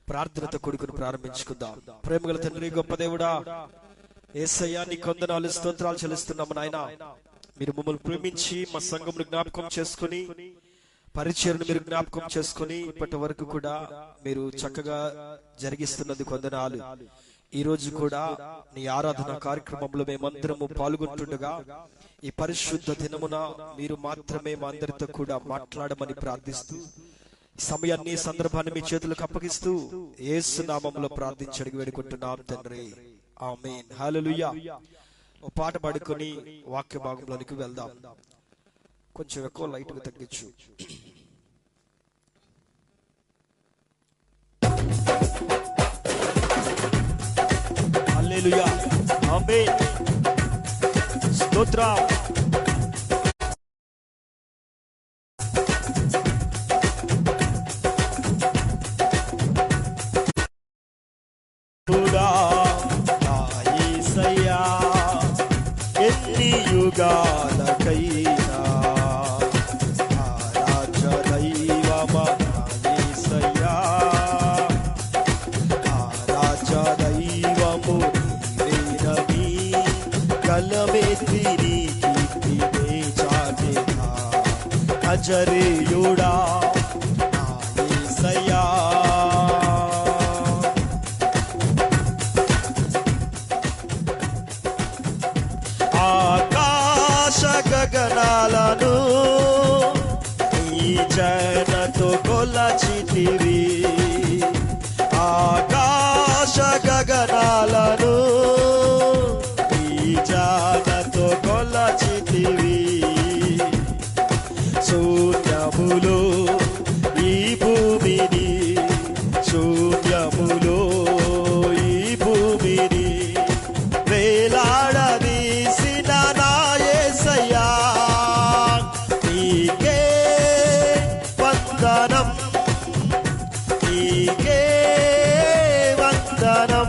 ప్రార్థనతో కూడుకుని ప్రారంభించుకుందాం. ప్రేమగల తండ్రి, గొప్ప దేవుడా, యేసయ్యా నీకు వందనాలు, స్తోత్రాలు చెల్లిస్తున్నాము నాయన. మీరు మమ్మల్ని ప్రేమించి మా సంఘమును జ్ఞాపకం చేసుకుని, పరిచయను మీరు జ్ఞాపకం చేసుకుని, ఇప్పటి వరకు కూడా మీరు చక్కగా జరిగిస్తున్నందుకు వందనాలు. ఈ రోజు కూడా నీ ఆరాధన కార్యక్రమంలో మేమందరము పాల్గొంటుండగా ఈ పరిశుద్ధ దినమున మీరు మాత్రమే మా అందరితో కూడా మాట్లాడమని ప్రార్థిస్తూ ఈ సమయాన్ని, సందర్భాన్ని మీ చేతులకు అప్పగిస్తూ యేసు నామములో ప్రార్థించి అడిగి వేడుకుంటున్నాం తండ్రి, ఆమేన్. హల్లెలూయా. ఓ పాట పాడుకొని వాక్య భాగంలోనికి వెళ్దాం. కొంచెం ఎక్కువ లైట్గా తగ్గించు. హల్లెలూయా, ఆమేన్, స్తోత్రం. ఎన్ని యుగాలకైనా ఆరాధ్య దైవమా యేసయ్యా, ఆరాధ్య దైవము నీవేనని కలమెత్తి నీ కీర్తినే చాటెదా నజరేయుడా నా యేసయ్యా. గగనాలను ఈ జనతో కొలచితివి, ఆకాశ గగనాలను ఈ జనతో కొలచితివి. శూన్యములో ఈ భూమిని, శూన్యములో ఈ భూమిని వేలాడదీసిన నా యేసయ్యా, నీకే వందనం, నీకే వందనం,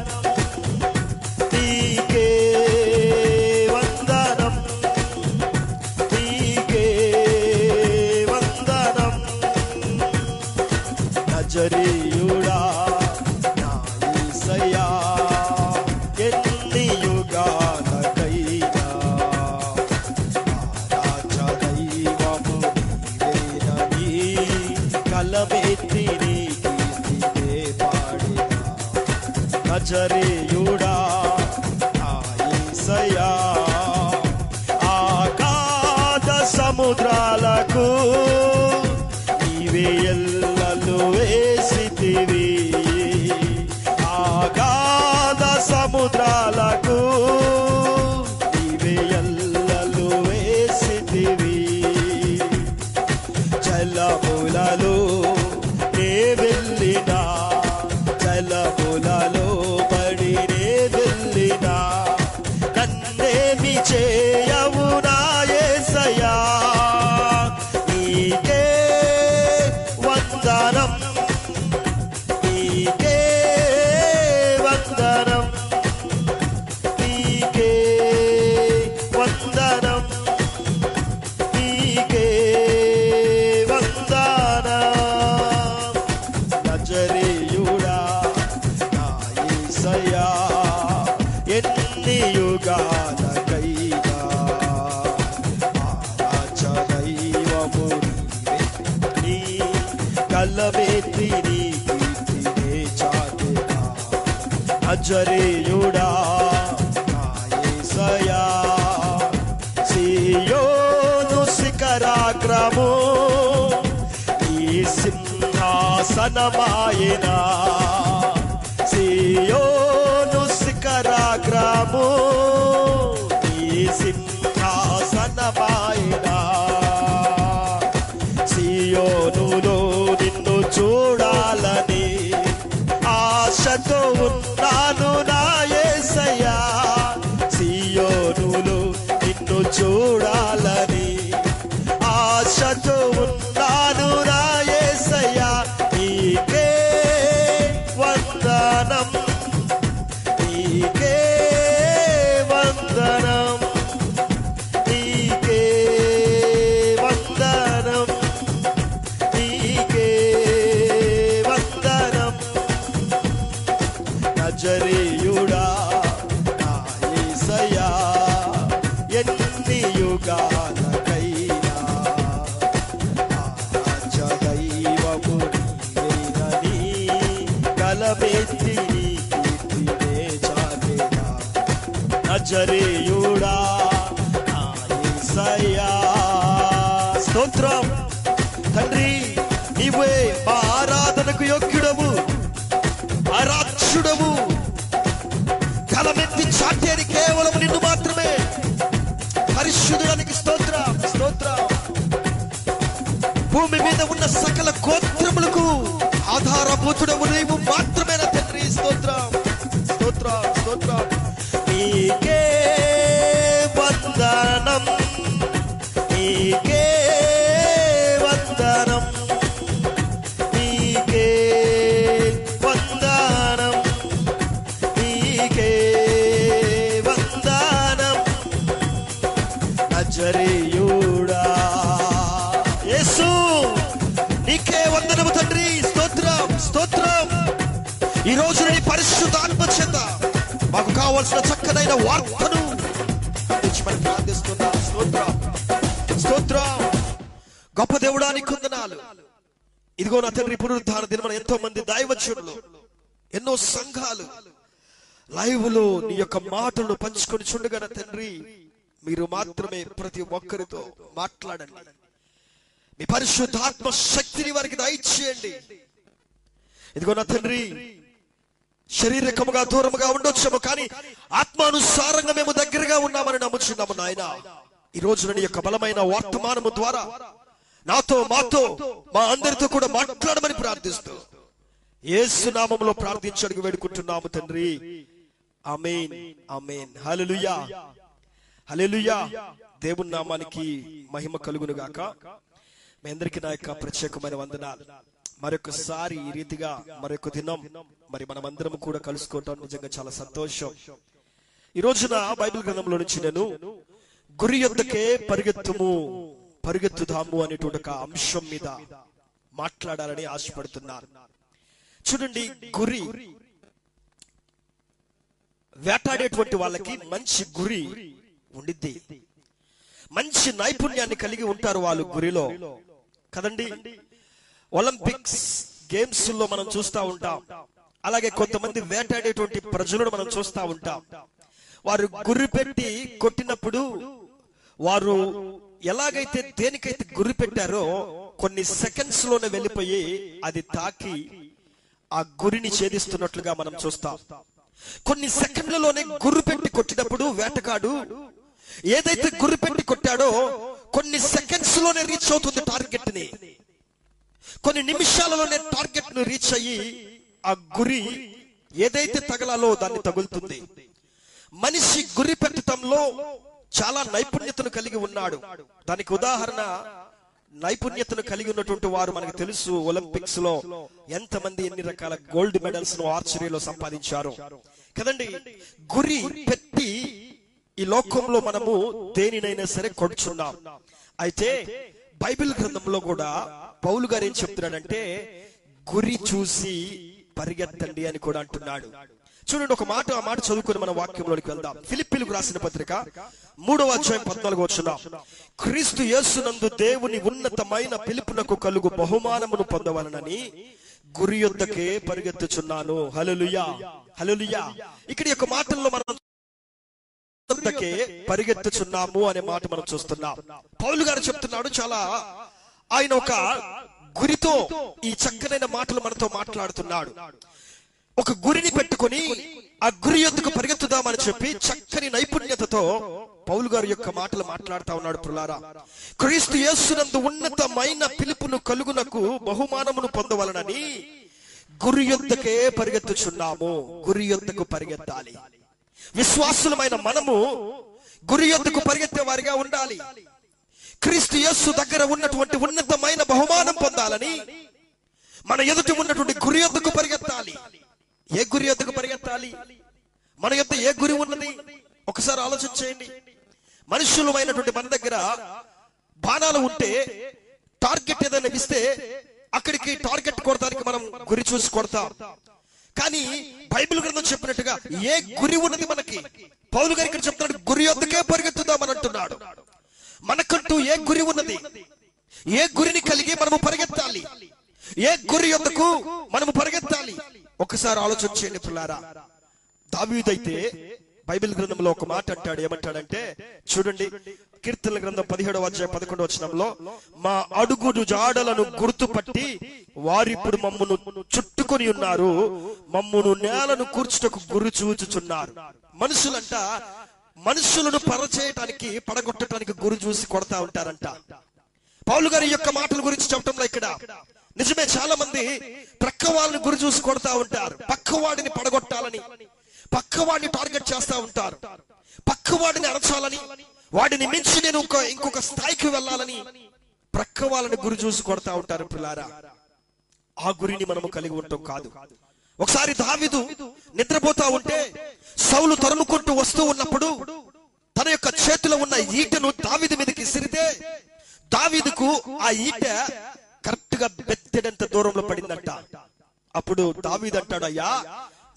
నీకే వందనం, నీకే వందనం. నజరేయుడా నా యేసయ్యా, ఎన్ని యుగాలకైనా ఆరాధ్య దైవము నీవేనని కలమెత్తి నీ కీర్తినే పాడెదా నజరేయుడా నా యేసయ్యా. ఆకాశ సముద్రాలకు నీవే ఎల్లలు వేసితివి, ఆగాధ సముద్రాలకు నీవే ఎల్లలు వేసితివి. జలములలో నే వెళ్ళినా, జలములలో పడి నే వెళ్ళినా నన్నేమి చేయవు నా యేసయ్యా, నీకే వందనం, నీకే వందనం, నీకే వందనం, నీకే వందనం. నజరేయుడా నా యేసయ్యా, ఎన్ని యుగాలకైనా ఆరాధ్య దైవము నీవే, నీ కలమెత్తి నీ కీర్తినే చాటెదా నజరేయుడా నా యేసయ్యా. సీయోను శిఖరాగ్రము ఈ సింహాసనమాయెనా, సీయోను శిఖరాగ్రము ఈ సింహాసనమాయెనా. సీయోనులో నిన్ను చూడాలని ఆశతో ఉన్నాను నా యేసయ్యా, సీయోనులో నిన్ను చూడాలని ఆశతో ఉన్నాను నా యేసయ్యా, నీకే వందనం, నీకే వందనం, నీకే వందనం, నీకే వందనం, నజరేయుడా నా యేసయ్యా, ఎన్ని యుగాలకైనా ఆరాధ్య దైవము నీవేనని గలమెత్తి నీ కీర్తినే చాటెదా. నజరేయుడా నా యేసయ్యా. స్తోత్రం తండ్రి, నీవే మా ఆరాధనకు యోగ్యుడవు, ఆరాధ్యుడవు. గలమెత్తి చాటేది కేవలం నిన్ను మాత్రమే. పరిశుద్ధుడానికి స్తోత్రం, స్తోత్రం. భూమి మీద ఉన్న సకల గోత్రములకు ఆధారభూతుడవు నీవు మాత్రమే నా తండ్రి. స్తోత్రం, స్తోత్రం, స్తోత్రం. నీకే వందనం, నీకే వందనం, నీకే వందనం, నీకే వందనం. నజరేయుడా యేసు, నీకే వందనము తండ్రి. స్తోత్రం, స్తోత్రం. ఈ రోజు నీ పరిశుద్ధాత్మ చేత మాకు కావలసిన చక్కనైన వార్తను ప్రార్థిస్తున్నా. స్తోత్రం, స్తోత్రం. గొప్ప దేవుడా నీకు వందనాలు. ఇదిగో నా తండ్రి, పునరుద్ధాన దినమున ఎంతో మంది దైవజనులు, ఎన్నో సంఘాలు లైవ్ లో నీ యొక్క మాటలను పంచుకొని చుండగా నా తండ్రి, మీరు మాత్రమే ప్రతి ఒక్కరితో మాట్లాడండి. మీ పరిశుద్ధాత్మ శక్తిని వారికి దయచేయండి. ఇదిగో నా తండ్రి, శరీరకముగా దూరముగా ఉండొచ్చాము, కానీ ఆత్మానుసారంగా మేము దగ్గరగా ఉన్నామని నమ్ముచున్నాము నాయన. ఈ రోజు నీ యొక్క బలమైన వర్తమానము ద్వారా నాతో, మాతో, మా అందరితో కూడా మాట్లాడమని ప్రార్థిస్తూ యేసు నామములో ప్రార్థించడానికి వేడుకుంటున్నాము తండ్రి. ఆమేన్, ఆమేన్. హల్లెలూయా, హల్లెలూయా. దేవుని నామానికి మహిమ కలుగును గాక. మీ అందరికీ నా యొక్క ప్రత్యేకమైన వందనాలు. మరొకసారి ఈ రీతిగా మరొక దినం మరి మనమందరం కూడా కలుసుకోవటం నిజంగా చాలా సంతోషం. ఈ రోజున బైబిల్ గ్రంథంలో నుంచి నేను గురి యొద్దకే పరిగెత్తుము, పరిగెత్తుదాము అనేటువంటి ఒక అంశం మీద మాట్లాడాలని ఆశపడుతున్నాను. చూడండి, గురి వేటాడేటువంటి వాళ్ళకి మంచి గురి ఉండిద్ది, మంచి నైపుణ్యాన్ని కలిగి ఉంటారు వాళ్ళు గురిలో కదండి. ఒలింపిక్స్ గేమ్స్ లో మనం చూస్తూ ఉంటాం. అలాగే కొంతమంది వేటాడేటువంటి ప్రజలను మనం చూస్తూ ఉంటాం. వారు గురి పెట్టి కొట్టినప్పుడు వారు ఎలాగైతే దేనికైతే గురి పెట్టారో కొన్ని సెకండ్స్ లోనే వెళ్ళిపోయి అది తాకి ఆ గురిని ఛేదిస్తున్నట్లుగా మనం చూస్తాం. కొన్ని సెకండ్లలోనే గురి పెట్టి కొట్టినప్పుడు వేటగాడు ఏదైతే గురి పెట్టి కొట్టాడో కొన్ని సెకండ్స్ లోనే రీచ్ అవుతుంది టార్గెట్ ని. కొన్ని నిమిషాలలోనే టార్గెట్ ను రీచ్ అయ్యి ఆ గురి ఏదైతే తగలాలో దాన్ని తగులుతుంది. మనిషి గురి పెట్టడంలో చాలా నైపుణ్యతను కలిగి ఉన్నాడు. దానికి ఉదాహరణ, నైపుణ్యతను కలిగి ఉన్నటువంటి వారు మనకు తెలుసు. ఒలింపిక్స్ లో ఎంతమంది ఎన్ని రకాల గోల్డ్ మెడల్స్ ను ఆర్చరీలో సంపాదించారు కదండి. గురి పెట్టి ఈ లోకంలో మనము దేనినైనా సరే కొడుచున్నాం. అయితే బైబిల్ గ్రంథంలో కూడా పౌలు గారు ఏం చెప్తున్నాడంటే గురి చూసి పరిగెత్తండి అని కూడా అంటున్నాడు. చూడండి, ఒక మాట, ఆ మాట చదువుకుని మన వాక్యంలోనికి వెళ్దాం. ఫిలిప్పీలకు రాసిన పత్రిక 3వ అధ్యాయం 14వ వచనం. క్రీస్తు యేసునందు దేవుని ఉన్నతమైన పిలుపునకు కలుగు బహుమానమును పొందవలనని గురి యొద్దకే పరిగెత్తుచున్నాను. హల్లెలూయా, హల్లెలూయా. ఇక్కడ యొక్క మాటల్లో మనం యొద్దకే పరిగెత్తుచున్నాము అనే మాట మనం చూస్తున్నాం. పౌలు గారు చెప్తున్నాడు, చాలా ఆయన ఒక గురితో ఈ చక్కనైన మాటలు మనతో మాట్లాడుతున్నాడు. ఒక గురిని పెట్టుకొని ఆ గురి యొద్దకు పరిగెత్తుదామని చెప్పి చక్కని నైపుణ్యతతో పౌలు గారి యొక్క మాటలు మాట్లాడుతా ఉన్నాడు. ప్రియులారా, క్రీస్తు యేసునందు ఉన్నతమైన పిలుపును కలుగునకు బహుమానమును పొందవలనని గురి యొద్దకే పరిగెత్తుచున్నాము. గురి యొద్దకు పరిగెత్తాలి. విశ్వాసులమైన మనము గురి యొద్దకు పరిగెత్తే వారిగా ఉండాలి. క్రీస్తు యేసు దగ్గర ఉన్నటువంటి ఉన్నతమైన బహుమానం పొందాలని మన ఎదుట ఉన్నటువంటి గురి యొద్దకు పరిగెత్తాలి. ఏ గురి యొద్దకు పరిగెత్తాలి? మన యొద్ద ఏ గురి ఉన్నది? ఒకసారి ఆలోచన చేయండి. మనుషులమైనటువంటి మన దగ్గర బాణాలు ఉంటే టార్గెట్ ఏదైనా ఇస్తే అక్కడికి టార్గెట్ కొడతానికి మనం గురి చూసి కొడతాం. కానీ బైబిల్ గ్రంథం చెప్పినట్టుగా ఏ గురి ఉన్నది మనకి? పౌలు గారు ఇక్కడ చెప్తున్నాడు, గురి యొద్దకే పరిగెత్తుదామని అంటున్నాడు. మనకంటూ ఏ గురి ఉన్నది? ఏ గురిని కలిగి మనము పరిగెత్తాలి? ఏ గురి యొద్దకు మనము పరిగెత్తాలి? ఒకసారి ఆలోచన చేయండి పిల్లారా. దావీదైతే బైబిల్ గ్రంథంలో ఒక మాట అంటాడు. ఏమంటాడంటే చూడండి, కీర్తనల గ్రంథం 17వ అధ్యాయం 11వ వచనంలో, మా అడుగుడు జాడలను గుర్తుపట్టి వారిప్పుడు మమ్మును చుట్టుకొని ఉన్నారు, మమ్మును నేలను కూర్చుటకు గురి చూచుచున్నారు. మనుషులంట మనుషులను పరచేయటానికి, పడగొట్టడానికి గురి చూసి కొడతా ఉంటారంట. పౌలు గారి యొక్క మాటల గురించి చెప్పడంలో ఇక్కడ నిజమే, చాలా మంది ప్రక్క వాళ్ళని గురి చూసి కొడతా ఉంటారు. పక్కవాడిని పడగొట్టాలని, పక్కవాడిని టార్గెట్ చేస్తా ఉంటారు. పక్కవాడిని అరచాలని, వాడిని మించి నేను ఇంకొక స్థాయికి వెళ్ళాలని ప్రక్క వాళ్ళని గురి చూసి కొడతా ఉంటారు. పిల్లారా, ఆ గురిని మనము కలిగి ఉంటాం కాదు. ఒకసారి దావీదు నిద్రపోతా ఉంటే సౌలు తరుముకుంటూ వస్తూ ఉన్నప్పుడు తన యొక్క చేతిలో ఉన్న ఈటను దావీదు మీదకి విసిరితే దావీదుకు ఆ ఈట కరెక్ట్ గా బెత్తెడంత దూరంలో పడిందంట. అప్పుడు దావీదు అంటాడు, అయ్యా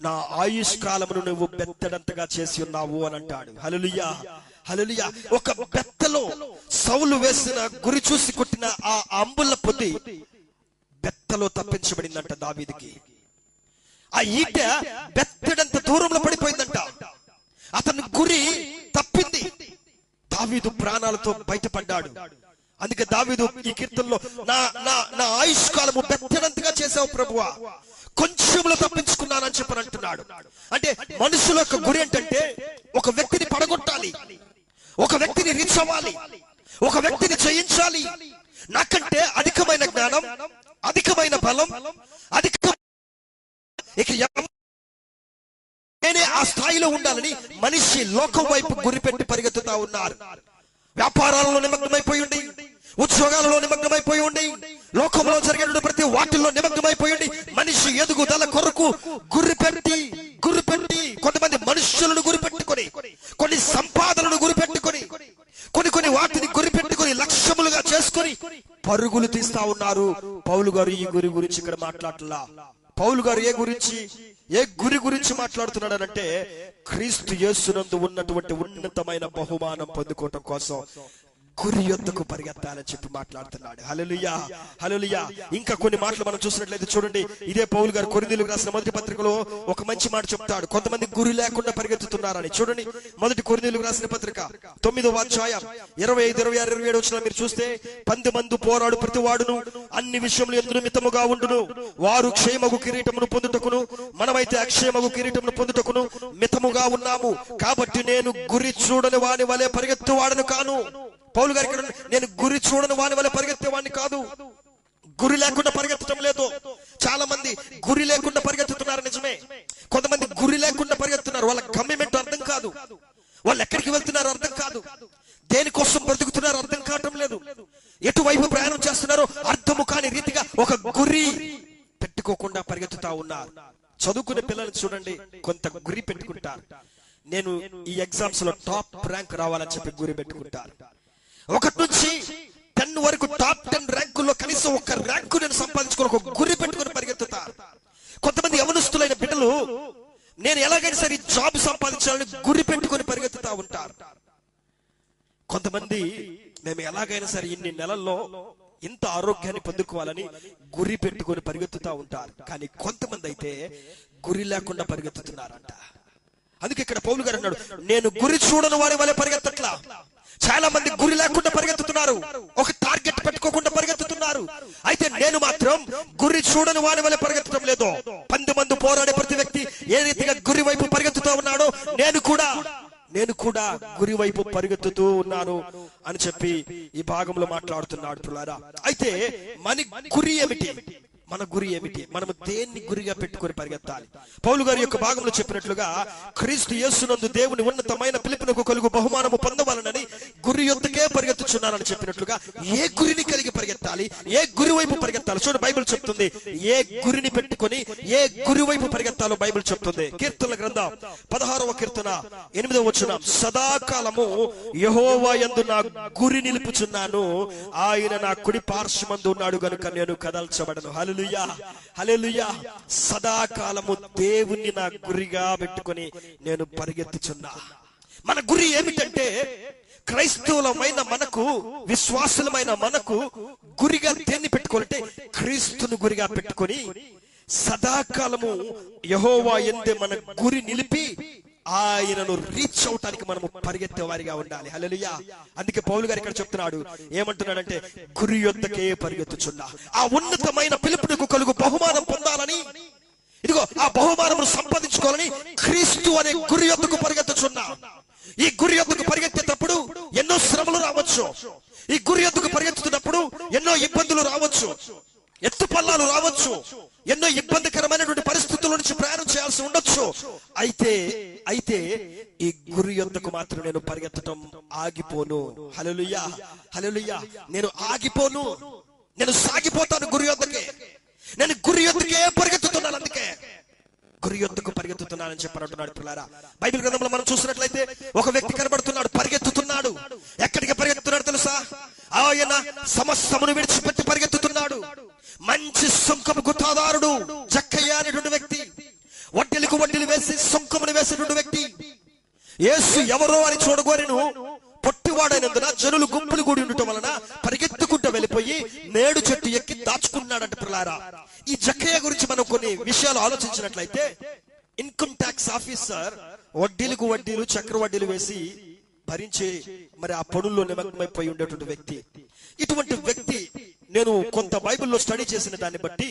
నా ఆయుష్ కాలమును నువ్వు బెత్తడంతగా చేసి ఉన్నావు అని అంటాడు. హల్లెలూయా, హల్లెలూయా. ఒక బెత్తలో సౌలు వేసిన గురి చూసి కొట్టిన ఆ అంబుల పొది బెత్తలో తప్పించబడిందంట దావీదుకి. ఆ ఈట బెత్తడంత దూరంలో పడిపోయిందంట. అతని గురి తప్పింది. దావీదు ప్రాణాలతో బయటపడ్డాడు. అందుకే దావీదు ఈ కీర్తనలో, నా ఆయుష్ కాలము బెత్తడంతగా చేసావు ప్రభువా, కొంచెంలో తప్పించుకున్నానని చెప్పని అంటున్నాడు. అంటే మనుషుల యొక్క గురి ఏంటంటే ఒక వ్యక్తిని పడగొట్టాలి, ఒక వ్యక్తిని రీచ్ అవ్వాలి, ఒక వ్యక్తిని జయించాలి. నాకంటే అధికమైన జ్ఞానం, అధికమైన బలం, నేనే ఆ స్థాయిలో ఉండాలని మనిషి లోకం వైపు గురిపెట్టి పరిగెత్తుతా ఉన్నారు. వ్యాపారాలలో నిమగ్నమైపోయి ఉండి, ఉద్యోగాలలో నిమగ్నమైపోయి ఉండి, లోకంలో జరిగే ప్రతి వాటిల్లో నిమగ్నమైపోయి ఉండి, మనిషి ఎదుగుదల కొరకు గురిపెట్టి కొంతమంది మనుషులను గురిపెట్టుకొని, కొన్ని సంపాదనను గురిపెట్టుకొని, కొన్ని వాటిని గురిపెట్టుకొని లక్ష్యములుగా చేసుకొని పరుగులు తీస్తా ఉన్నారు. పౌలు గారు ఈ గురి గురించి ఇక్కడ మాట్లాడలా. పౌలు గారు ఏ గురి గురించి మాట్లాడుతున్నాడనంటే క్రీస్తు యేసునందు ఉన్నటువంటి ఉన్నతమైన బహుమానం పొందుకోవటం కోసం గురి యొద్దకు పరిగెత్తాలని చెప్పి మాట్లాడుతున్నాడు. హల్లెలూయా, హల్లెలూయా. ఇంకా కొన్ని మాటలు మనం చూసినట్లయితే చూడండి, ఇదే పౌలు గారు కొరింథీయులకు రాసిన మొదటి పత్రికలో ఒక మంచి మాట చెప్తాడు. కొంతమంది గురి లేకుండా పరిగెత్తుతున్నారని. చూడండి, మొదటి కొరింథీయులకు రాసిన పత్రిక 9వ అధ్యాయం 25, 26, 27 వచనాలు మీరు చూస్తే, 10 మంది పోరాడు ప్రతి వాడును అన్ని విషయములు యందు మితముగా ఉండును, వారు క్షేమగు కిరీటమును పొందుటకును మనమైతే అక్షేమగు కిరీటమును పొందుటకును మితముగా ఉన్నాము. కాబట్టి నేను గురి చూడని వాని వలె పరిగెత్తువాడను కాను. పౌలు గారు ఇక్కడ, నేను గురి చూడని వాని వల్ల పరిగెత్తేవాడిని కాదు. గురి లేకుండా పరిగెత్తడం లేదు. చాలా మంది గురి లేకుండా పరిగెత్తుతున్నారు. నిజమే, కొంతమంది గురి లేకుండా పరిగెత్తున్నారు. వాళ్ళ గమ్యం అర్థం కాదు, వాళ్ళు ఎక్కడికి వెళ్తున్నారో అర్థం కాదు, దేనికోసం బ్రతుకుతున్నారో అర్థం కావటం లేదు, ఎటువైపు ప్రయాణం చేస్తున్నారో అర్థము కాని రీతిగా ఒక గురి పెట్టుకోకుండా పరిగెత్తుతా ఉన్నారు. చదువుకునే పిల్లలు చూడండి, కొంత గురి పెట్టుకుంటారు. నేను ఈ ఎగ్జామ్స్ లో టాప్ ర్యాంక్ రావాలని చెప్పి గురి పెట్టుకుంటారు. 1 నుంచి 10 వరకు టాప్ 10 ర్యాంకుల్లో కనీసం ఒక ర్యాంకు నేను సంపాదించుకుని ఒక గురి పెట్టుకుని పరిగెత్తుతారు. కొంతమంది యవనస్తులైన బిడ్డలు నేను ఎలాగైనా సరే జాబ్ సంపాదించాలని గురి పెట్టుకుని పరిగెత్తుతా ఉంటారు. కొంతమంది మేము ఎలాగైనా సరే ఇన్ని నెలల్లో ఇంత ఆరోగ్యాన్ని పొందుకోవాలని గురి పెట్టుకుని పరిగెత్తుతా ఉంటారు. కానీ కొంతమంది అయితే గురి లేకుండా పరిగెత్తుతున్నారంట. అందుకే ఇక్కడ పౌలు గారు అన్నాడు, నేను గురి చూడని వారి వల్ల పరిగెత్తట్లా. చాలా మంది గురి లేకుండా పరిగెత్తుతున్నారు, ఒక టార్గెట్ పెట్టుకోకుండా పరిగెత్తుతున్నారు. అయితే నేను మాత్రం గురి చూడని వారి వల్ల పరిగెత్తడం లేదు. 10 మంది పోరాడే ప్రతి వ్యక్తి ఏ రీతిగా గురి వైపు పరిగెత్తుతూ ఉన్నాడో నేను కూడా గురి వైపు పరిగెత్తుతూ ఉన్నాను అని చెప్పి ఈ భాగంలో మాట్లాడుతున్నాడు పిల్లారా. అయితే మన గురి ఏమిటి? మన గురి ఏమిటి? మనము దేన్ని గురిగా పెట్టుకొని పరిగెత్తాలి? పౌలు గారి యొక్క భాగంలో చెప్పినట్లుగా క్రీస్తు యేసునందు దేవుని ఉన్నతమైన పిలుపునకు కలుగు బహుమానము పొందవాలనని గురి యొద్దకే పరిగెత్తుచున్నానని చెప్పినట్లుగా ఏ గురిని కలిగి పరిగెత్తాలి? ఏ గురి వైపు పరిగెత్తాలి? చూడండి, బైబిల్ చెప్తుంది ఏ గురిని పెట్టుకొని ఏ గురి వైపు పరిగెత్తాలో బైబిల్ చెప్తుంది. కీర్తనల గ్రంథం 16వ కీర్తన 8వ వచనం, సదాకాలము యెహోవా యందు నా గురి నిలుపుచున్నాను, ఆయన నా కుడి పార్శ్వమందు ఉన్నాడు గనుక నేను కదల్చబడను. హల్లెలూయా. హల్లెలూయా, హల్లెలూయా. సదాకాలము దేవుణ్ణి నా గురిగా పెట్టుకొని నేను పరిగెత్తుచున్నా. మన గురి ఏమిటంటే, క్రైస్తవులమైన మనకు, విశ్వాసులమైన మనకు గురిగా దేన్ని పెట్టుకోవాలంటే క్రీస్తును గురిగా పెట్టుకొని సదాకాలము యెహోవా యందే మన గురి నిలిపి ఆయనను రీచ్ అవటానికి మనము పరిగెత్తే వారిగా ఉండాలి. హల్లెలూయా. అందుకే పౌలు గారు ఇక్కడ చెప్తున్నాడు, ఏమంటున్నాడంటే గురి యొద్దకే పరిగెత్తుచున్నా. ఆ ఉన్నతమైన పిలుపునకు కలుగు బహుమానం పొందాలని, ఇదిగో ఆ బహుమానమును సంపాదించుకోవాలని క్రీస్తు అనే గురి యొద్దకు పరిగెత్తుచున్నా. ఈ గురి యొద్దకు పరిగెత్తేటప్పుడు ఎన్నో శ్రమలు రావచ్చు. ఈ గురి యొద్దకు పరిగెత్తుతున్నప్పుడు ఎన్నో ఇబ్బందులు రావచ్చు, ఎత్తు పల్లాలు రావచ్చు, ఎన్నో ఇబ్బందికరమైనటువంటి పరిస్థితుల నుంచి ప్రయాణం చేయాల్సి ఉండొచ్చు. అయితే ఈ గురి యొద్దకు మాత్రం నేను పరిగెత్తడం ఆగిపోను. హల్లెలూయా, హల్లెలూయా. నేను ఆగిపోను, నేను సాగిపోతాను గురి యొద్దకే. నేను గురి యొద్దకే పరిగెత్తుతున్నాను. అందుకే గురి యొద్దకు పరిగెత్తుతున్నానని చెప్పారంటున్నాడు. పిల్లారా, బైబిల్ గ్రంథంలో మనం చూసినట్లయితే ఒక వ్యక్తి కనబడుతున్నాడు, పరిగెత్తుతున్నాడు. ఎక్కడికి పరిగెత్తుతున్నాడు తెలుసా? ఆయన సమస్తమును విడిచిపెట్టి పరిగెత్తుతున్నాడు. మంచి సుంకము గుత్తాదారుడు జక్కయ్య అనేటువంటి వ్యక్తి, వడ్డీలకు వడ్డీలు వేసి సుంకమును వేసేటువంటి వ్యక్తి. యేసు ఎవరో అని చూడగోరెను. పొట్టివాడైనందున జనులు గుంపులు కూడి ఉండటం వలన పరిగెత్తుకుంటూ వెళ్ళిపోయి మేడు చెట్టు ఎక్కి దాచుకున్నాడంట. పిల్లారా, ఈ జక్కయ్య గురించి మనం కొన్ని విషయాలు ఆలోచించినట్లయితే, ఇన్కమ్ ట్యాక్స్ ఆఫీసర్ వడ్డీలకు వడ్డీలు, చక్రవడ్డీలు వేసి భరించి మరి ఆ పనుల్లో నిమగ్నమైపోయి ఉండేటువంటి వ్యక్తి. ఇటువంటి వ్యక్తి, నేను కొంత బైబిల్లో స్టడీ చేసిన దాన్ని బట్టి,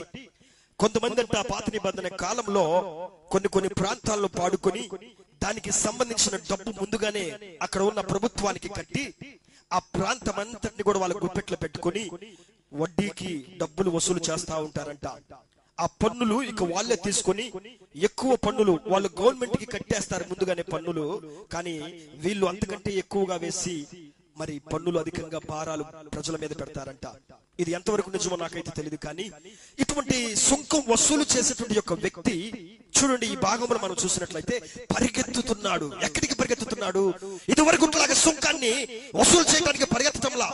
కొంతమంది అంటే ఆ పాత నిబంధన కాలంలో కొన్ని ప్రాంతాల్లో పాడుకొని దానికి సంబంధించిన డబ్బు ముందుగానే అక్కడ ఉన్న ప్రభుత్వానికి కట్టి ఆ ప్రాంతం అంతటిని కూడా వాళ్ళ గుప్పెట్లో పెట్టుకొని వడ్డీకి డబ్బులు వసూలు చేస్తా ఉంటారంట. ఆ పన్నులు ఇక వాళ్ళే తీసుకొని ఎక్కువ పన్నులు వాళ్ళు గవర్నమెంట్ కి కట్టేస్తారు ముందుగానే పన్నులు. కానీ వీళ్ళు అంతకంటే ఎక్కువగా వేసి మరి పన్నులు అధికంగా భారాలు ప్రజల మీద పెడతారంట. ఇది ఎంతవరకు నిజమో నాకైతే తెలియదు. కానీ ఇటువంటి సుంకం వసూలు చేసేటువంటి యొక్క వ్యక్తి చూడండి, ఈ భాగంలో మనం చూసినట్లయితే పరిగెత్తుతున్నాడు. ఎక్కడికి పరిగెత్తుతున్నాడు? ఇది వరకుట్లాగా సుంకాన్ని వసూలు చేయడానికి పరిగెత్తటంలా,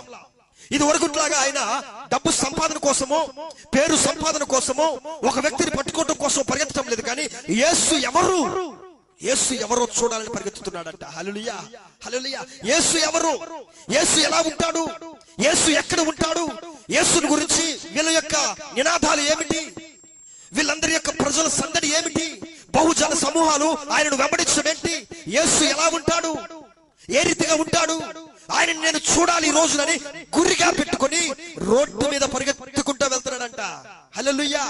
ఇది వరకుట్లాగా ఆయన డబ్బు సంపాదన కోసమో పేరు సంపాదన కోసమో ఒక వ్యక్తిని పట్టుకోవడం కోసం పరిగెత్తడం లేదు. కానీ యేసు ఎవరో చూడాలని పరిగెత్తుతున్నాడంట. హల్లెలూయా, హల్లెలూయా. యేసు ఎవరు? యేసు ఎలా ఉంటాడు? యేసు ఎక్కడ ఉంటాడు? యేసుని గురించి వీళ్ళ యొక్క నినాదాలు ఏమిటి? వీళ్ళందరి యొక్క ప్రజల సందడి ఏమిటి? బహుజన సమూహాలు ఆయనను వెంబడించడం ఏంటి? యేసు ఎలా ఉంటాడు? ఏ రీతిగా ఉంటాడు? ఆయన నేను చూడాలి ఈ రోజునని గురిగా పెట్టుకొని రోడ్డు మీద పరిగెత్తుకుంటూ వెళ్తున్నాడంట. హల్లెలూయా.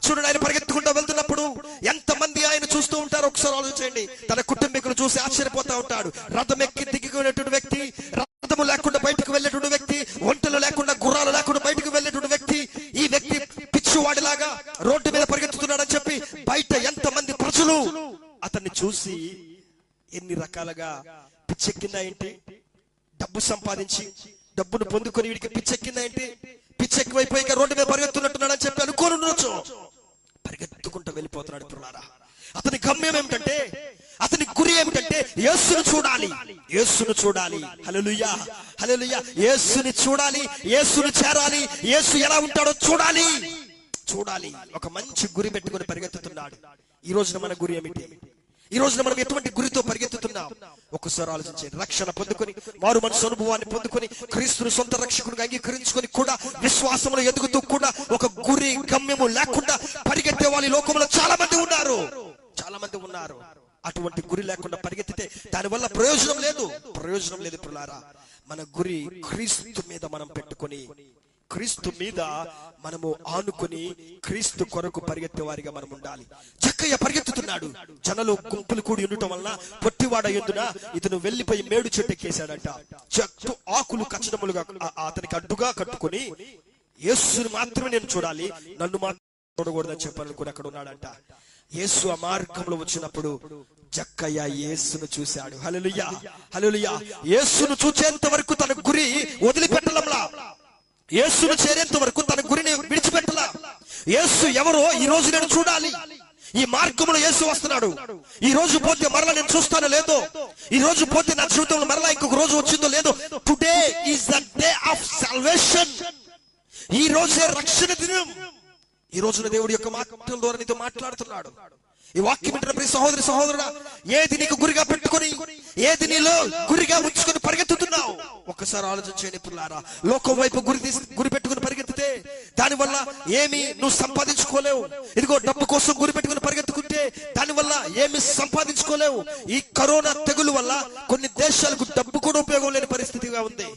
చూడండి, ఆయన పరిగెత్తుకుంటూ వెళ్తున్నప్పుడు ఎంతమంది ఆయన చూస్తూ ఉంటారో ఒకసారి ఆలోచించండి. తన కుటుంబీకులు చూసి ఆశ్చర్యపోతా ఉంటాడు. రథం ఎక్కి దిగినటువంటి వ్యక్తి, రథము లేకుండా బయటకు వెళ్ళేటువంటి వ్యక్తి, ఒంటెలు లేకుండా గుర్రాలు లేకుండా బయటకు వెళ్ళేటువంటి వ్యక్తి, ఈ వ్యక్తి పిచ్చివాడిలాగా రోడ్డు మీద పరిగెత్తుతున్నాడని చెప్పి బయట ఎంతమంది ప్రజలు అతన్ని చూసి ఎన్ని రకాలుగా పిచ్చెక్కిందా ఏంటి? డబ్బు సంపాదించి డబ్బును పొందుకొని వీడికి పిచ్చెక్కిందా ఏంటి? పిచ్చెక్కివైపోయి రోడ్డు మీద పరిగెత్తున్నట్టున్నాడు అని చెప్పి అనుకోని ఉండొచ్చు. పరిగెత్తుకుంటూ వెళ్ళిపోతున్నాడు. పిల్లారా, అతని గమ్యం ఏమిటంటే, అతని గురి ఏమిటంటే యేసును చూడాలి, యేసును చూడాలి. హల్లెలూయా, హల్లెలూయా. యేసుని చూడాలి, యేసును చేరాలి, యేసు ఎలా ఉంటాడో చూడాలి. ఒక మంచి గురి పెట్టుకొని పరిగెత్తుతున్నాడు. ఈ రోజున మన గురి ఏమిటి? ఈ రోజున మనం ఎటువంటి గురితో పరిగెత్తుతున్నాం? ఒక్కసారి ఆలోచించండి. రక్షణ పొందుకొని, మారు మనసు అనుభవాన్ని పొందుకొని, క్రీస్తుని సొంత రక్షకునిగా అంగీకరించుకొని కూడా విశ్వాసంలో ఎదుగుతూ కూడా ఒక గురి గమ్యము లేకుండా పరిగెత్తే వాళ్ళు లోకంలో చాలా మంది ఉన్నారు. అటువంటి గురి లేకుండా పరిగెత్తితే దానివల్ల ప్రయోజనం లేదు. పిల్లారా, మన గురి క్రీస్తు మీద మనం పెట్టుకొని, క్రీస్తు మీద మనము ఆనుకొని క్రీస్తు కొరకు పరిగెత్తే వారిగా మనం ఉండాలి. జక్కయ్య పరిగెత్తుతున్నాడు. జనలు గుంపులు కూడి ఉండటం వలన పొట్టివాడ ఎందున ఇతను వెళ్లిపోయి మేడు చెట్టు ఎక్కేశాడంట. చెట్టు ఆకులు కచ్చడములుగా అతనికి అడ్డుగా కట్టుకుని యేసుని మాత్రమే నేను చూడాలి, నన్ను మాత్రం చూడకూడదని చెప్పాలనుకుని అక్కడ ఉన్నాడంట. యేసు ఆ మార్గంలో వచ్చినప్పుడు జక్కయ్య యేసును చూశాడు. హల్లెలూయా, హల్లెలూయా. యేసును చూచేంత వరకు తన గురి వదిలిపెట్టలంలా, యేసును చేరేంత వరకు తన గురిని విడిచిపెట్టలా. యేసు ఎవరో ఈ రోజు నేను చూడాలి. ఈ మార్గంలో యేసు వస్తున్నాడు. ఈ రోజు పోతే మరలా నేను చూస్తానో లేదో, ఈ రోజు పోతే నా జీవితంలో మరలా ఇంకొక రోజు వచ్చిందో లేదో. Today is the day of salvation. ఈ రోజే రక్షణ దినం. ఈ రోజున దేవుడి యొక్క మాటల ద్వారా నీతో మాట్లాడుతున్నాడు. ఈ వాక్యం వింటున్న ప్రతి సహోదరి సహోదరుడా, ఏది నీకు గురిగా పెట్టుకొని, ఏది నీలో గురిగా ఉంచుకొని పరిగెత్తుతున్నావు ఒక్కసారి ఆలోచించండి. పుల్లారా, లోకం వైపు గురి పెట్టుకుని పరిగెత్తితే దానివల్ల ఏమి నువ్వు సంపాదించుకోలేవు. ఇదిగో డబ్బు కోసం గురి పెట్టుకుని పరిగెత్తుకుంటే దానివల్ల ఏమి సంపాదించుకోలేవు. ఈ కరోనా తెగులు వల్ల కొన్ని దేశాలకు డబ్బు కూడా ఉపయోగం లేని పరిస్థితిగా ఉంది.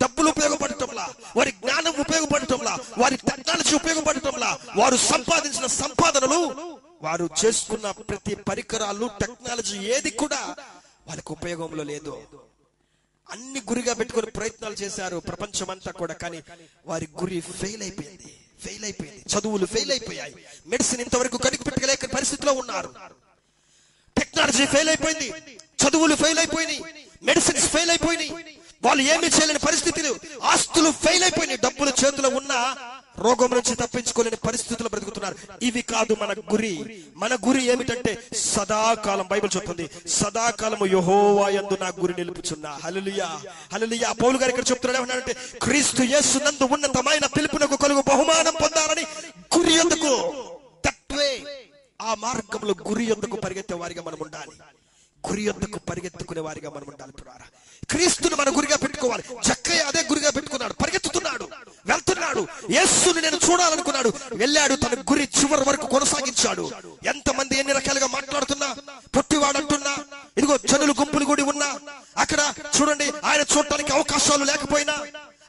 డబ్బులు ఉపయోగపడటంలా, వారి జ్ఞానం ఉపయోగపడటంలా, వారి టెక్నాలజీ ఉపయోగపడటంలా, వారు సంపాదించిన సంపాదనలు, వారు చేసుకున్న ప్రతి పరికరాలు, టెక్నాలజీ ఏది కూడా వారికి ఉపయోగంలో లేదు. అన్ని గురిగా పెట్టుకుని ప్రయత్నాలు చేశారు ప్రపంచమంతా కూడా, కానీ వారి గురి ఫెయిల్ అయిపోయింది. చదువులు ఫెయిల్ అయిపోయాయి. మెడిసిన్ ఇంతవరకు కనిపెట్టలేక పరిస్థితిలో ఉన్నారు. టెక్నాలజీ ఫెయిల్ అయిపోయింది, చదువులు ఫెయిల్ అయిపోయినాయి, మెడిసిన్స్ ఫెయిల్ అయిపోయినాయి. వాళ్ళు ఏమీ చేయలేని పరిస్థితులు, ఆస్తులు ఫెయిల్ అయిపోయినాయి. డబ్బులు చేతిలో ఉన్న రోగం నుంచి తప్పించుకోలేని పరిస్థితులు బ్రతుకుతున్నారు. ఇవి కాదు మన గురి. మన గురి ఏమిటంటే సదాకాలం, బైబిల్ చెప్తుంది, సదాకాలము యెహోవా యందు నా గురి నిలుపుచున్నా. హల్లెలూయా, హల్లెలూయా. పౌలు గారు ఇక్కడ చెప్తున్నాడు ఏమన్నాడంటే, క్రీస్తు యేసు నందు ఉన్నతమైన పిలుపునకు కలుగు బహుమానం పొందాలని గురి యందుకు, తత్వే ఆ మార్గంలో గురి యందుకు పరిగెత్తే వారిగా మనం ఉండాలి. గురి యొద్దకు పరిగెత్తుకునే వారిగా మనం ఉండాలి. క్రీస్తును మన గురిగా పెట్టుకోవాలి. జక్కయ్య అదే గురిగా పెట్టుకున్నాడు, పరిగెత్తుతున్నాడు, వెళ్తున్నాడు. యేసుని నేను చూడాలనుకున్నాడు, వెళ్ళాడు, తన గురి చివరి వరకు కొనసాగించాడు. ఎంతమంది ఎన్ని రకాలుగా మాట్లాడుతున్నా, పొట్టివాడంటున్నా, ఇదిగో జనులు గుంపులు కూడి ఉన్నా, అక్కడ చూడండి, ఆయన చూడటానికి అవకాశాలు లేకపోయినా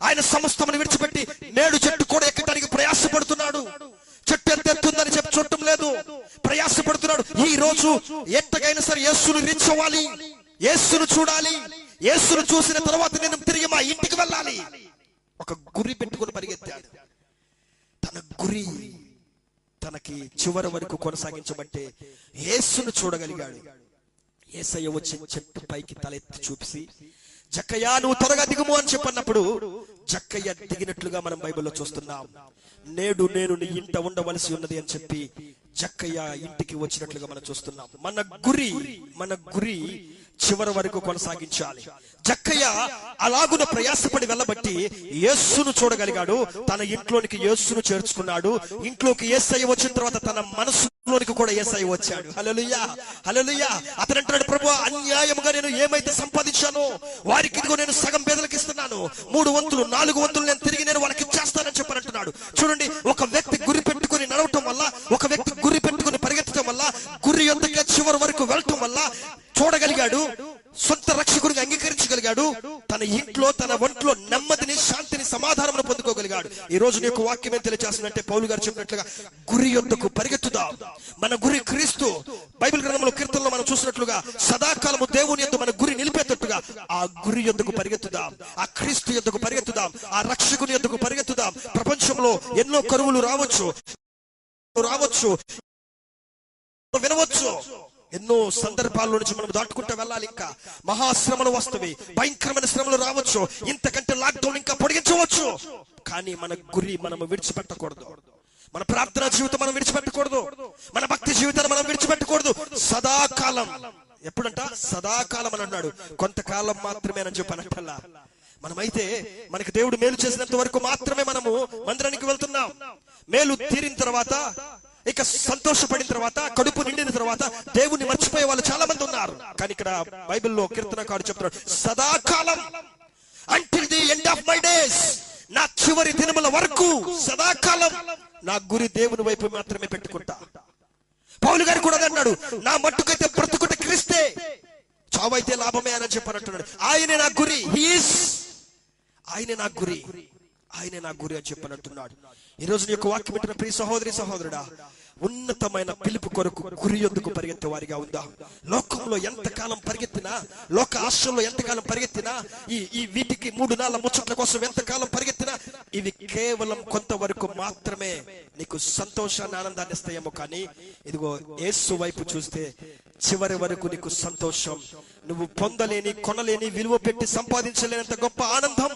ఆయన సమస్తమును విడిచిపెట్టి నేడు చెట్టు కూడా ఎక్కడానికి ప్రయాసపడుతున్నాడు. చెట్టు ఎంత ఎత్తుందని చెప్పి చూడటం లేదు, ప్రయాసపడుతున్నాడు. ఈ రోజు ఎట్టగైనా సరే యేసును రీచ్ అవ్వాలి, యేసును చూడాలి. యేసును చూసిన తర్వాత నేను తిరిగి మా ఇంటికి వెళ్ళాలి. ఒక గురి పెట్టుకుని పరిగెత్తాడు. తన గురి తనకి చివరి వరకు కొనసాగించబట్టే యేసును చూడగలిగాడు. యేసయ్య వచ్చి చెట్టు పైకి తలెత్తి చూపిసి, జక్కయ్య నువ్వు త్వరగా దిగుము అని చెప్పన్నప్పుడు జక్కయ్య దిగినట్లుగా మనం బైబిల్లో చూస్తున్నాం. నేడు నేను నీ ఇంట ఉండవలసి ఉన్నది అని చెప్పి జక్కయ్య ఇంటికి వచ్చినట్లుగా మనం చూస్తున్నాం. మన గురి చివరి వరకు కొనసాగించాలి. జక్కయ్య అలాగున ప్రయాసపడి వెళ్ళబట్టి యేసును చూడగలిగాడు. తన ఇంట్లోనికి యేసును చేర్చుకున్నాడు. ఇంట్లోకి యేసయ్య వచ్చిన తర్వాత తన మనసులోనికి కూడా యేసయ్య వచ్చాడు. హల్లెలూయా, హల్లెలూయా. అతను అంటున్నాడు, ప్రభువా, అన్యాయముగా నేను ఏమైతే సంపాదించానో వారికి ఇదిగో నేను సగం పేదలకు ఇస్తున్నాను. 3 వంతులు 4 వంతులు నేను తిరిగి నేను వాళ్ళకి ఇచ్చేస్తానని చెప్పని అంటున్నాడు. చూడండి, ఒక వ్యక్తి గురి పెట్టుకుని నడవటం వల్ల, ఒక వ్యక్తి గురి పెట్టుకుని పరిగెత్తడం వల్ల, గురి యొద్దకే చివరి వరకు వెళ్ళటం వల్ల చూడగలిగాడు, సొంత రక్షకుడిగా అంగీకరించగలిగాడు. తన ఇంట్లో, తన ఒంట్లో నెమ్మదిని, శాంతిని, సమాధానం పొందుకోగలిగాడు. ఈ రోజు నీకు వాక్యం ఏం తెలియజేస్తుందంటే, పౌలు గారు చెప్పినట్లుగా గురి యొద్దకు పరిగెత్తుదాం. మన గురి క్రీస్తు. బైబిల్ గ్రంథంలో కీర్తనలో మనం చూసినట్లుగా సదాకాలము దేవుని యందు మన గురి నిలిపేటట్టుగా ఆ గురి యొద్దకు పరిగెత్తుదాం. ఆ క్రీస్తు యొద్దకు పరిగెత్తుదాం. ఆ రక్షకుని యొద్దకు పరిగెత్తుదాం. ప్రపంచంలో ఎన్నో కరువులు రావచ్చు, వినవచ్చు. ఎన్నో సందర్భాల్లో నుంచి మనం దాటుకుంటూ వెళ్ళాలి. ఇంకా మహాశ్రమలు వస్తవి, భయంకరమైన శ్రమలు రావచ్చు, ఇంతకంటే లాక్డౌన్ ఇంకా పొడిగించవచ్చు. కానీ మన గురి మనం విడిచిపెట్టకూడదు. మన ప్రార్థనా జీవితం మనం విడిచిపెట్టకూడదు. మన భక్తి జీవితాన్ని మనం విడిచిపెట్టకూడదు. సదాకాలం, ఎప్పుడంట సదాకాలం అని అన్నాడు, కొంతకాలం మాత్రమే అని చెప్పనట్టల్లా. మనమైతే మనకి దేవుడు మేలు చేసినంత వరకు మాత్రమే మనము మందిరానికి వెళ్తున్నాం. మేలు తీరిన తర్వాత, ఇక సంతోషపడిన తర్వాత, కడుపు నిండిన తర్వాత దేవుణ్ణి మర్చిపోయే వాళ్ళు చాలా మంది ఉన్నారు. కానీ ఇక్కడ బైబిల్లో కీర్తనకారుడు చెప్తున్నాడు, సదాకాలం, until the end of my days, నా చివరి దినముల వరకు సదాకాలం నా గురి దేవుని వైపు మాత్రమే పెట్టుకుంటా. పౌలు గారు కూడా అన్నాడు, నా మట్టుకైతే బ్రతుకుట క్రీస్తే, చావైతే లాభమే అని చెప్పనంటున్నాడు. ఆయనే నా గురి, ఆయనే నా గురి, ఆయనే నా గురి అని చెప్పనంటున్నాడు. ఈ రోజు నీ యొక్క వాక్యం వింటున్న ప్రియ సహోదరి సహోదరుడా, ఉన్నతమైన పిలుపు కొరకు గురి యొద్దకు పరిగెత్తే వారిగా ఉందా? లోకంలో ఎంతకాలం పరిగెత్తినా, లోక ఆశల్లో ఎంతకాలం పరిగెత్తినా, ఈ వీటికి 3 నాళ్ళ ముచ్చట్ల కోసం ఎంతకాలం పరిగెత్తినా, ఇవి కేవలం కొంతవరకు మాత్రమే నీకు సంతోషాన్ని, ఆనందాన్ని ఇస్తాయేమో. కానీ ఇదిగో యేసు వైపు చూస్తే చివరి వరకు నీకు సంతోషం, నువ్వు పొందలేని, కొనలేని, విలువ పెట్టి సంపాదించలేనంత గొప్ప ఆనందం,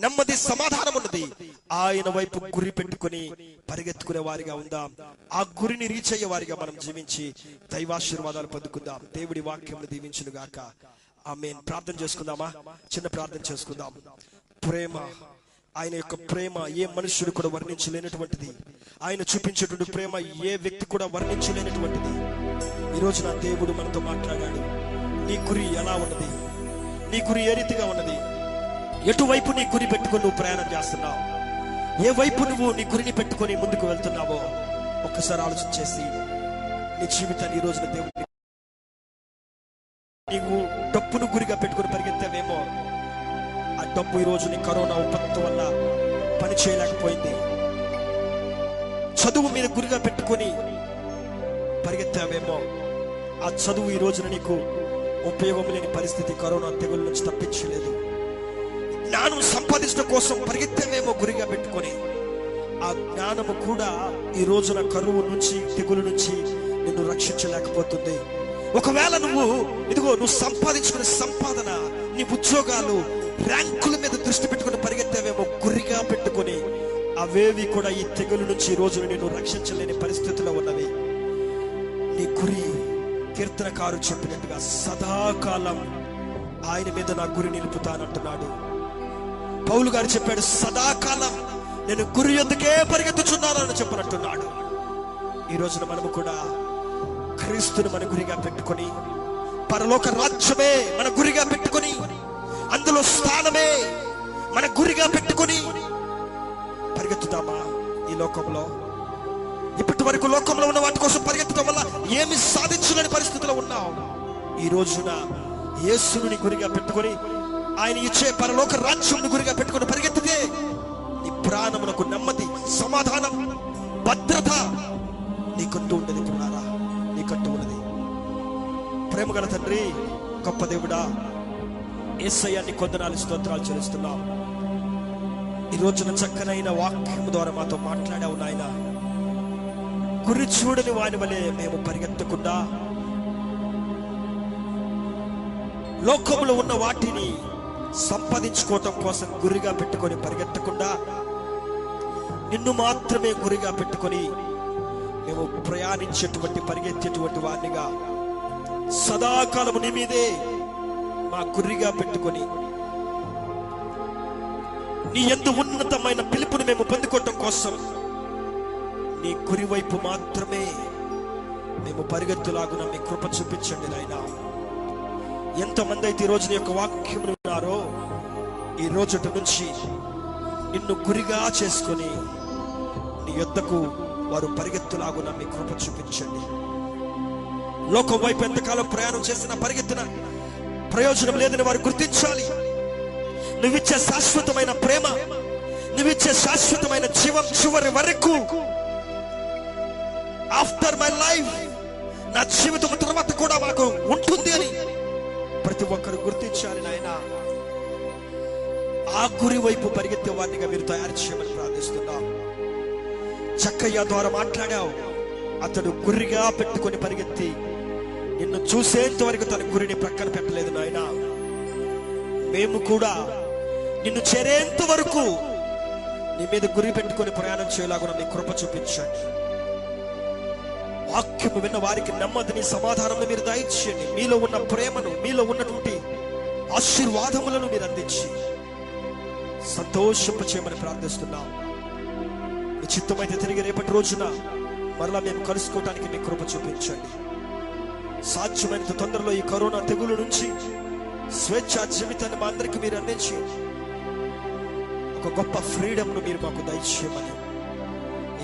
నెమ్మది, సమాధానం ఉన్నది. ఆయన వైపు గురి పెట్టుకుని పరిగెత్తుకునే వారిగా ఉందాం. ఆ గురిని రీచ్ అయ్యే వారిగా మనం జీవించి దైవాశీర్వాదాలు పొందుకుందాం. దేవుడి వాక్యం దీవించును గాక. ఆమేన్. ప్రార్థన చేసుకుందామా? చిన్న ప్రార్థన చేసుకుందాం. ప్రేమ ఆయన యొక్క ప్రేమ ఏ మనుష్యుడు కూడా వర్ణించలేనటువంటిది. ఆయన చూపించేటువంటి ప్రేమ ఏ వ్యక్తి కూడా వర్ణించలేనటువంటిది. ఈరోజు నా దేవుడు మనతో మాట్లాడాడు. నీ గురి ఎలా ఉన్నది? నీ గురి ఏ రీతిగా ఉన్నది? ఎటువైపు నీ గురి పెట్టుకొని నువ్వు ప్రయాణం చేస్తున్నావు? ఏ వైపు నువ్వు నీ గురిని పెట్టుకొని ముందుకు వెళ్తున్నావో ఒక్కసారి ఆలోచన చేసి నీ జీవితాన్ని ఈ రోజున దేవుడు, నీవు డబ్బును గురిగా పెట్టుకుని పరిగెత్తావేమో, ఆ డబ్బు ఈ రోజు నీ కరోనా ఉపత్తు వల్ల పని చేయలేకపోయింది. చదువు మీద గురిగా పెట్టుకొని పరిగెత్తావేమో, ఆ చదువు ఈ రోజున నీకు ఉపయోగం లేని పరిస్థితి కరోనా తెగుల నుంచి తప్పించలేదు. జ్ఞానం సంపాదించడం కోసం పరిగెత్తావేమో గురిగా పెట్టుకొని, ఆ జ్ఞానము కూడా ఈ రోజున కరువు నుంచి తెగుల నుంచి నిన్ను రక్షించలేకపోతుంది. ఒకవేళ నువ్వు సంపాదించుకునే సంపాదన, నీ ఉద్యోగాలు, ర్యాంకుల మీద దృష్టి పెట్టుకుని పరిగెత్తావేమో గురిగా పెట్టుకొని, అవేవి కూడా ఈ తెగుల నుంచి ఈ రోజున నిన్ను రక్షించలేని పరిస్థితిలో ఉన్నవి. నీ గురి కీర్తనకారు చెప్పినట్టుగా సదాకాలం ఆయన మీద నా గురి నిలుపుతానంటున్నాడు. పౌలు గారు చెప్పాడు, సదాకాలం నేను గురి యొద్దకే పరిగెత్తుచున్నానని చెప్పనంటున్నాడు. ఈ రోజున మనము కూడా క్రీస్తుని మన గురిగా పెట్టుకొని, పరలోక రాజ్యమే మన గురిగా పెట్టుకొని, అందులో స్థానమే మన గురిగా పెట్టుకొని పరిగెత్తుతామా? ఈ లోకంలో ఇప్పటి వరకు లోకంలో ఉన్న వాటి కోసం పరిగెత్తడం వల్ల ఏమి సాధించలేని పరిస్థితిలో ఉన్నావు. ఈ రోజున యేసుని గురిగా పెట్టుకొని, ఆయన ఇచ్చే పరలోక రాజ్యం గురిగా పెట్టుకొని పరిగెత్తితే నీ ప్రాణమునకు నెమ్మది, సమాధానం, భద్రత నీకంటూ ఉండేది. కున్నారా? నీకంటూ ఉన్నది. ప్రేమగల తండ్రి, గొప్ప దేవుడా, యేసయ్యాన్ని కొందనాలు స్తోత్రాలు చెల్లిస్తున్నాం. ఈ రోజున చక్కనైన వాక్యం ద్వారా మాతో మాట్లాడావు నాయన. గురి చూడని వాని వలె మేము పరిగెత్తకుండా, లోకంలో ఉన్న వాటిని సంపాదించుకోవటం కోసం గురిగా పెట్టుకొని పరిగెత్తకుండా, నిన్ను మాత్రమే గురిగా పెట్టుకొని మేము ప్రయాణించేటువంటి పరిగెత్తేటువంటి వారినిగా, సదాకాలము నీ మీదే మా గురిగా పెట్టుకొని, నీ యందు ఉన్నతమైన పిలుపుని మేము పొందుకోవటం కోసం నీ గురి వైపు మాత్రమే మేము పరిగెత్తులాగున మీ కృప చూపించండి నాయనా. ఎంతమంది అయితే ఈ రోజు నీ యొక్క వాక్యములు ఉన్నారో, ఈ రోజు నుంచి నిన్ను గురిగా చేసుకొని నీ యొద్దకు వారు పరిగెత్తులాగున మీ కృప చూపించండి. లోకం వైపు ఎంతకాలం ప్రయాణం చేసినా పరిగెత్తిన ప్రయోజనం లేదని వారు గుర్తించాలి. నువ్విచ్చే శాశ్వతమైన ప్రేమ, నువ్విచ్చే శాశ్వతమైన జీవం చివరి వరకు, ఆఫ్టర్ మై లైఫ్, నా జీవితం తర్వాత కూడా మాకు ఉంటుంది అని ప్రతి ఒక్కరు గుర్తించాలి నాయన. ఆ గురి వైపు పరిగెత్తే వారినిగా మీరు తయారు చేయమని ప్రార్థిస్తున్నాం. చక్కయ్య ద్వారా మాట్లాడావు. అతడు గురిగా పెట్టుకొని పరిగెత్తి నిన్ను చూసేంత వరకు తన గురిని ప్రక్కన పెట్టలేదు నాయన. మేము కూడా నిన్ను చేరేంత వరకు నీ మీద గురి పెట్టుకొని ప్రయాణం చేయలాగున మీ కృప చూపించండి. వాక్యము విన్న వారికి నెమ్మదిని, సమాధానం మీరు దయచేయండి. మీలో ఉన్న ప్రేమను, మీలో ఉన్నటువంటి ఆశీర్వాదములను మీరు అందించి సంతోషింప చేయమని ప్రార్థిస్తున్నాం. మీ చిత్తమైతే తిరిగి రేపటి రోజున మరలా మేము కలుసుకోవటానికి మీ కృప చూపించండి. సాధ్యమైనంత తొందరలో ఈ కరోనా తెగులు నుంచి స్వేచ్ఛా జీవితాన్ని మా అందరికీ మీరు అందించి ఒక గొప్ప ఫ్రీడమ్ను మీరు మాకు దయచేయమని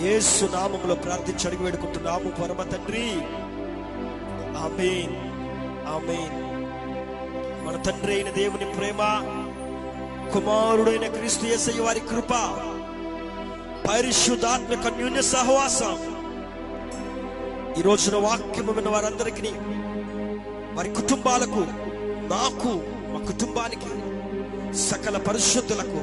యేసు నామములో ప్రార్థించి అడిగి వేడుకుంటున్నాము పరమ తండ్రి. ఆమేన్, ఆమేన్. మన తండ్రి అయిన దేవుని ప్రేమ, కుమారుడైన క్రీస్తు యేసయ్య వారి కృప, పరిశుద్ధాత్మ అన్యోన్య సహవాసం ఈ రోజున వాక్యము విన్న వారందరికీ, వారి కుటుంబాలకు, నాకు, మా కుటుంబానికి, సకల పరిశుద్ధులకు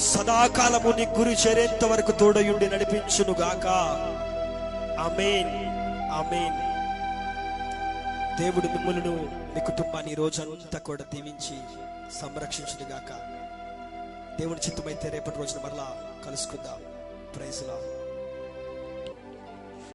సదాకాలము నీ గురి చేరేంత వరకు తోడయుండి నడిపించును గాక. ఆమేన్, ఆమేన్. దేవుడు మిమ్మల్ని, మీ కుటుంబాన్ని ఈ రోజంతా కూడా దీవించి సంరక్షించును గాక. దేవుని చిత్తమైతే రేపటి రోజున మరలా కలుసుకుందాం. Praise lord.